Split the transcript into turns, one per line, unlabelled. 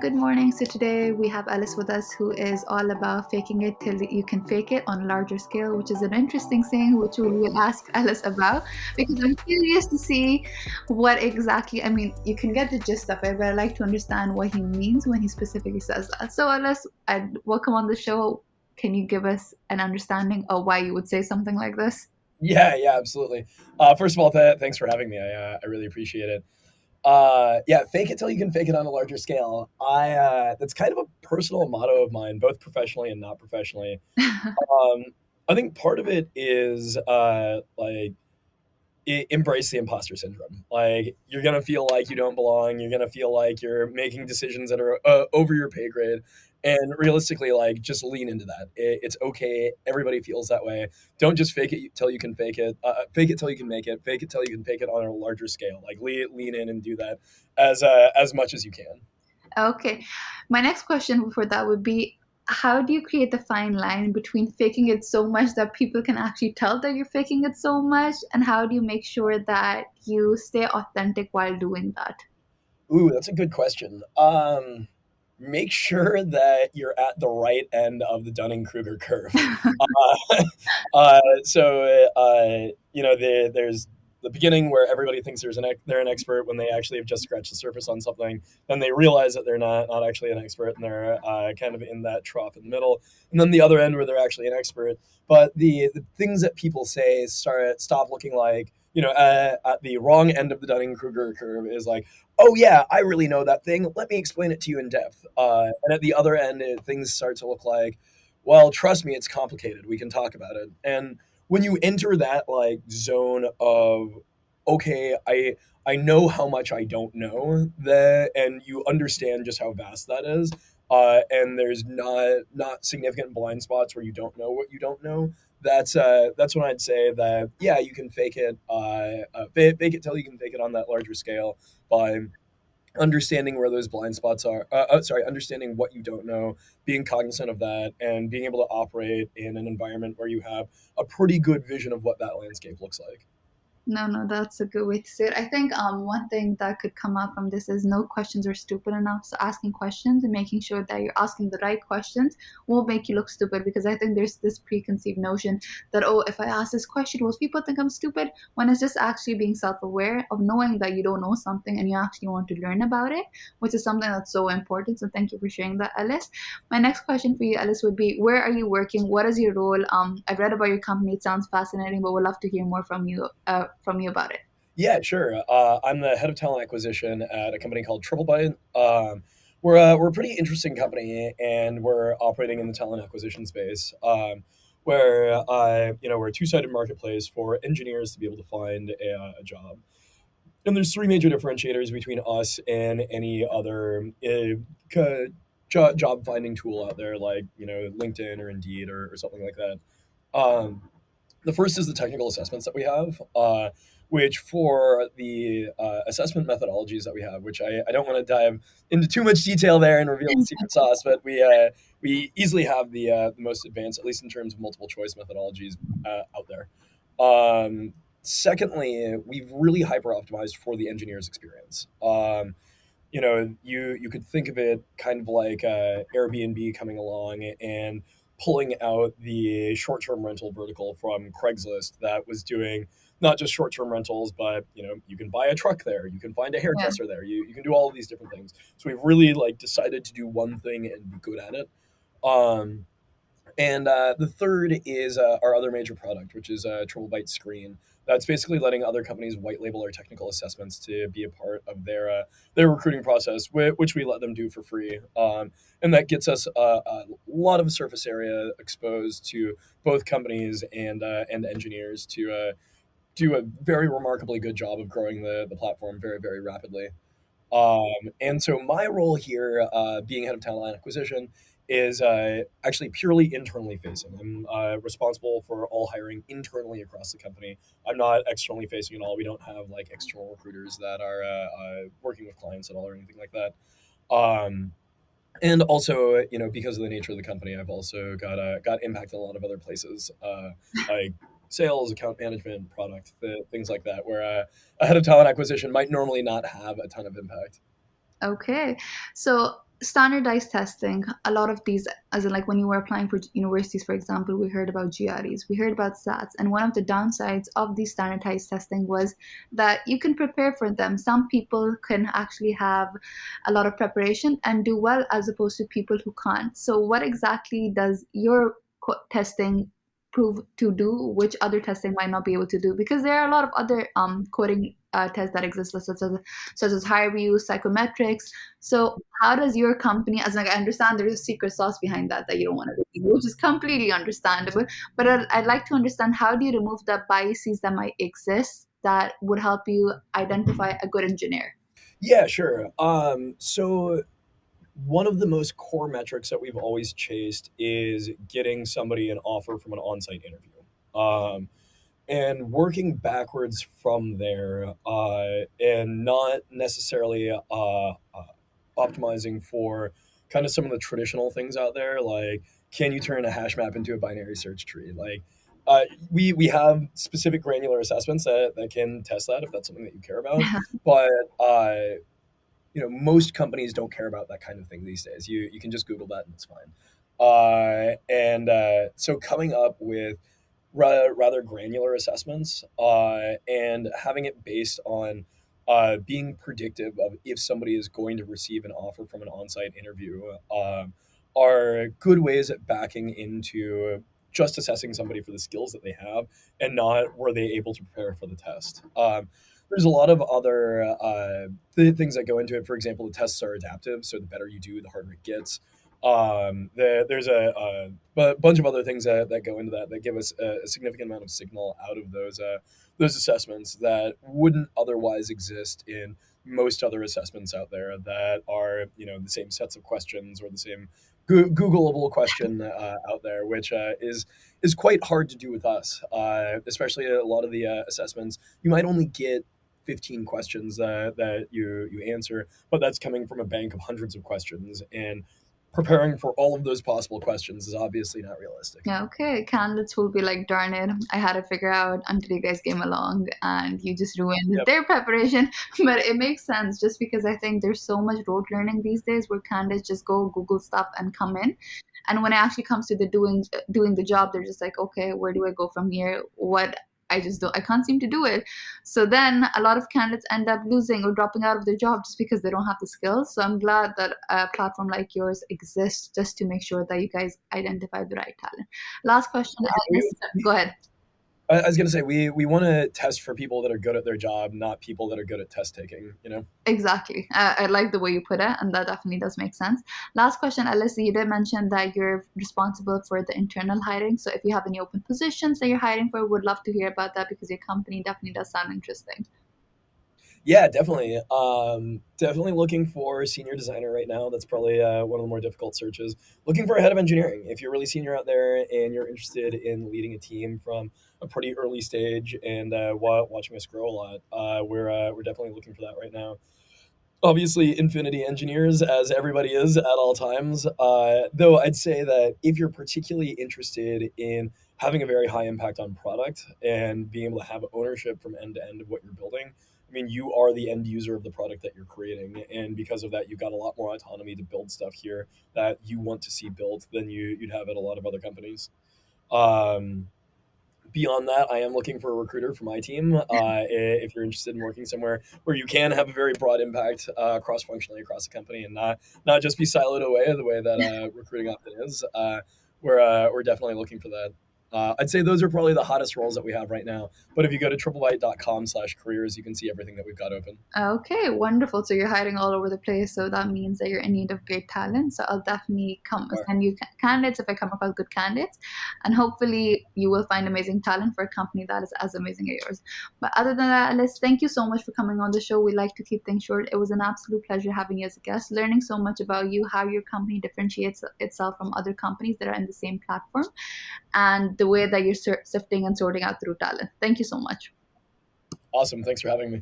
good morning. So today we have Ellis with us, who is all about faking it till you can fake it on a larger scale, which is an interesting saying, which we will ask Ellis about because I'm curious to see what exactly. I mean, you can get the gist of it, but I'd like to understand what he means when he specifically says that. So Ellis, I'd welcome on the show. Can you give us an understanding of why you would say something like this?
Yeah, absolutely. First of all, thanks for having me. I really appreciate it. Yeah, fake it till you can fake it on a larger scale. I That's kind of a personal motto of mine, both professionally and not professionally. Um, I think part of it is embrace the imposter syndrome. Like you're gonna feel like you don't belong. You're gonna feel like you're making decisions that are over your pay grade. And realistically, like just lean into that. It's okay. Everybody feels that way. Don't just fake it till you can fake it. Fake it till you can make it. Fake it till you can fake it on a larger scale. Like lean in and do that as much as you can.
Okay. My next question for that would be, how do you create the fine line between faking it so much that people can actually tell that you're faking it so much, and how do you make sure that you stay authentic while doing that?
Ooh, that's a good question. Make sure that you're at the right end of the Dunning Kruger curve. Uh, there's the beginning where everybody thinks they're an expert when they actually have just scratched the surface on something. Then they realize that they're not actually an expert, and they're kind of in that trough in the middle. And then the other end where they're actually an expert. But the things that people say stop looking like at the wrong end of the Dunning Kruger curve is like, oh yeah, I really know that thing. Let me explain it to you in depth. And at the other end, things start to look like, well, trust me, it's complicated. We can talk about it. And when you enter that like zone of, okay, I know how much I don't know, that, and you understand just how vast that is. And there's not significant blind spots where you don't know what you don't know. That's when I'd say that yeah, you can fake it, fake it till you can fake it on that larger scale by understanding where those blind spots are. Understanding what you don't know, being cognizant of that, and being able to operate in an environment where you have a pretty good vision of what that landscape looks like.
No, no, that's a good way to say it. I think one thing that could come out from this is no questions are stupid enough. So asking questions and making sure that you're asking the right questions won't make you look stupid, because I think there's this preconceived notion that, oh, if I ask this question, will people think I'm stupid? When it's just actually being self-aware of knowing that you don't know something and you actually want to learn about it, which is something that's so important. So thank you for sharing that, Ellis. My next question for you, Ellis, would be, where are you working? What is your role? I've read about your company. It sounds fascinating, but would love to hear more from you about it.
Yeah, sure. I'm the head of talent acquisition at a company called Triplebyte. We're a pretty interesting company, and we're operating in the talent acquisition space, where we're a two-sided marketplace for engineers to be able to find a job. And there's three major differentiators between us and any other job finding tool out there, like LinkedIn or Indeed or something like that. Um, the first is the technical assessments that we have, which for the assessment methodologies that we have, which I don't want to dive into too much detail there and reveal the secret sauce, but we easily have the most advanced, at least in terms of multiple choice methodologies out there. Secondly, we've really hyper optimized for the engineer's experience. You could think of it kind of like Airbnb coming along and pulling out the short-term rental vertical from Craigslist that was doing not just short-term rentals, but you can buy a truck there, you can find a
Yeah.
hairdresser there, you can do all of these different things. So we've really like decided to do one thing and be good at it. Um, and the third is our other major product, which is Triplebyte Screen. That's basically letting other companies white label our technical assessments to be a part of their recruiting process, which we let them do for free. And that gets us a lot of surface area exposed to both companies and engineers to do a very remarkably good job of growing the platform very, very rapidly. And so my role here, being head of talent acquisition, is actually purely internally facing. I'm responsible for all hiring internally across the company. I'm not externally facing at all. We don't have like external recruiters that are working with clients at all or anything like that. Um, and also, because of the nature of the company, I've also got impact in a lot of other places, like sales, account management, product, things like that, where a head of talent acquisition might normally not have a ton of impact.
Okay. So standardized testing, a lot of these, as in like when you were applying for universities, for example, we heard about GREs, we heard about SATs, and one of the downsides of these standardized testing was that you can prepare for them. Some people can actually have a lot of preparation and do well, as opposed to people who can't. So what exactly does your testing prove to do, which other testing might not be able to do? Because there are a lot of other coding tests that exist, such as high review, psychometrics. So how does your company, as like I understand there's a secret sauce behind that you don't want to reveal, which is completely understandable, but I'd like to understand, how do you remove the biases that might exist that would help you identify a good engineer?
Yeah, sure. So one of the most core metrics that we've always chased is getting somebody an offer from an on-site interview. And working backwards from there, and not necessarily optimizing for kind of some of the traditional things out there, like can you turn a hash map into a binary search tree? Like, we have specific granular assessments that can test that if that's something that you care about, but most companies don't care about that kind of thing these days. You can just Google that and it's fine. And So coming up with rather granular assessments, and having it based on being predictive of if somebody is going to receive an offer from an on-site interview, are good ways at backing into just assessing somebody for the skills that they have and not were they able to prepare for the test. There's a lot of other things that go into it. For example, the tests are adaptive, so the better you do, the harder it gets. There's a bunch of other things that go into that give us a significant amount of signal out of those assessments that wouldn't otherwise exist in most other assessments out there that are the same sets of questions or the same Googleable question out there, which is quite hard to do with us, especially a lot of the assessments. You might only get 15 questions that you answer, but that's coming from a bank of hundreds of questions, and preparing for all of those possible questions is obviously not realistic.
Yeah, okay. Candidates will be like, darn it, I had to figure out until you guys came along and you just ruined
Yep.
their preparation. But it makes sense just because I think there's so much rote learning these days where candidates just go Google stuff and come in. And when it actually comes to the doing the job, they're just like, okay, where do I go from here? What I just don't, I can't seem to do it. So then a lot of candidates end up losing or dropping out of their job just because they don't have the skills. So I'm glad that a platform like yours exists just to make sure that you guys identify the right talent. Last question. Go ahead.
I was going to say we want to test for people that are good at their job, not people that are good at test taking.
Exactly. I like the way you put it, and that definitely does make sense. Last question, Alice. You did mention that you're responsible for the internal hiring. So if you have any open positions that you're hiring for, would love to hear about that because your company definitely does sound interesting.
Yeah, definitely. Definitely looking for a senior designer right now. That's probably one of the more difficult searches. Looking for a head of engineering. If you're really senior out there and you're interested in leading a team from a pretty early stage and watching us grow a lot, we're definitely looking for that right now. Obviously, infinity engineers, as everybody is at all times. Though I'd say that if you're particularly interested in having a very high impact on product and being able to have ownership from end to end of what you're building, I mean, you are the end user of the product that you're creating, and because of that, you've got a lot more autonomy to build stuff here that you want to see built than you'd have at a lot of other companies. Um, Beyond that, I am looking for a recruiter for my team. If you're interested in working somewhere where you can have a very broad impact cross functionally across the company and not just be siloed away the way that recruiting often is, we're definitely looking for that. I'd say those are probably the hottest roles that we have right now. But if you go to triplebyte.com/careers, you can see everything that we've got open.
Okay, wonderful. So you're hiring all over the place. So that means that you're in need of great talent. So I'll definitely come
All right.
send you candidates if I come across good candidates. And hopefully you will find amazing talent for a company that is as amazing as yours. But other than that, Alice, thank you so much for coming on the show. We like to keep things short. It was an absolute pleasure having you as a guest, learning so much about you, how your company differentiates itself from other companies that are in the same platform, and the way that you're sifting and sorting out through talent. Thank you so much.
Awesome. Thanks for having me.